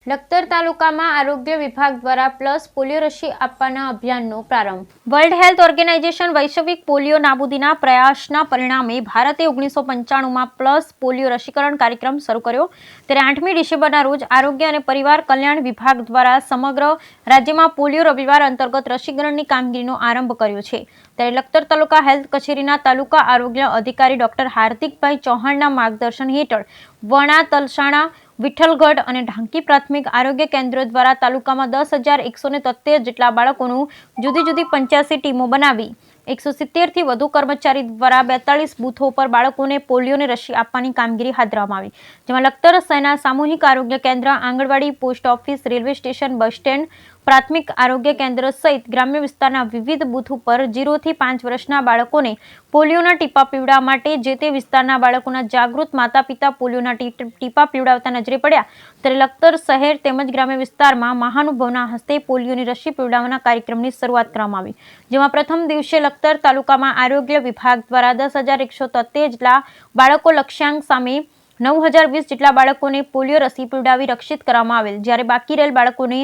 લખતર તાલુકામાં આરોગ્ય વિભાગ દ્વારા પ્લસ પોલિયો રસી આપવાના અભિયાનનો પ્રારંભ. વર્લ્ડ હેલ્થ ઓર્ગેનાઇઝેશન વૈશ્વિક પોલિયો નાબૂદીના પ્રયાસના પરિણામે ભારતે 1995માં પ્લસ પોલિયો રસીકરણ કાર્યક્રમ શરૂ કર્યો. ત્યારે 8મી ડિસેમ્બરના રોજ આરોગ્ય અને પરિવાર કલ્યાણ વિભાગ દ્વારા સમગ્ર રાજ્યમાં પોલિયો રવિવાર અંતર્ગત રસીકરણની કામગીરીનો આરંભ કર્યો છે. ત્યારે લખતર તાલુકા હેલ્થ કચેરીના તાલુકા આરોગ્ય અધિકારી ડોક્ટર હાર્દિકભાઈ ચૌહાણના માર્ગદર્શન હેઠળ વણા, તલસાણા, વિઠ્ઠલગઢ અને ઢાંકી પ્રાથમિક આરોગ્ય કેન્દ્રો દ્વારા તાલુકામાં 10,173 જેટલા બાળકોનું જુદી જુદી 85 ટીમો બનાવી 170થી વધુ કર્મચારી દ્વારા 42 બૂથો પર બાળકોને પોલિયોની રસી આપવાની કામગીરી હાથ ધરવામાં આવી. જેમાં લખતર શહેરના સામૂહિક આરોગ્ય કેન્દ્ર, આંગણવાડી, post office, railway station, bus stand, પ્રાથમિક આરોગ્ય કેન્દ્ર સહિત ગ્રામ્ય વિસ્તારના વિવિધ બૂથ ઉપર 0 થી 5 વર્ષના બાળકોને પોલિયોના ટીપા પીવડાવવા માટે જે તે વિસ્તારના બાળકોના જાગૃત માતા પિતા પોલિયોના ટીપા પીવડાવતા નજરે પડ્યા. ત્યારે લખતર શહેર તેમજ ગ્રામ્ય વિસ્તારમાં મહાનુભાવોના હસ્તે પોલિયોની રસી પીવડાવવાના કાર્યક્રમની શરૂઆત કરવામાં આવી. જેમાં પ્રથમ દિવસે લખતર તાલુકામાં આરોગ્ય વિભાગ દ્વારા 10,173 જેટલા બાળકો લક્ષ્યાંક સામે 9,020 જેટલા બાળકોને પોલિયો રસી પીવડાવી રક્ષિત કરવામાં આવેલ. જ્યારે બાકી રહેલ બાળકોને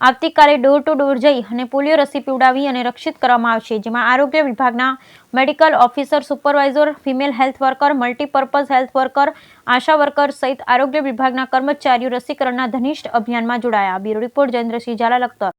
આવતીકાલે ડોર ટુ ડોર જઈ અને પોલિયો રસી પીવડાવી અને રક્ષિત કરવામાં આવશે. જેમાં આરોગ્ય વિભાગના medical officer, supervisor, female health worker, multipurpose health worker, ASHA worker સહિત આરોગ્ય વિભાગના કર્મચારીઓ રસીકરણના ઘનિષ્ઠ અભિયાનમાં જોડાયા. Bureau report Jayendrasinh Zala, Lakhtar.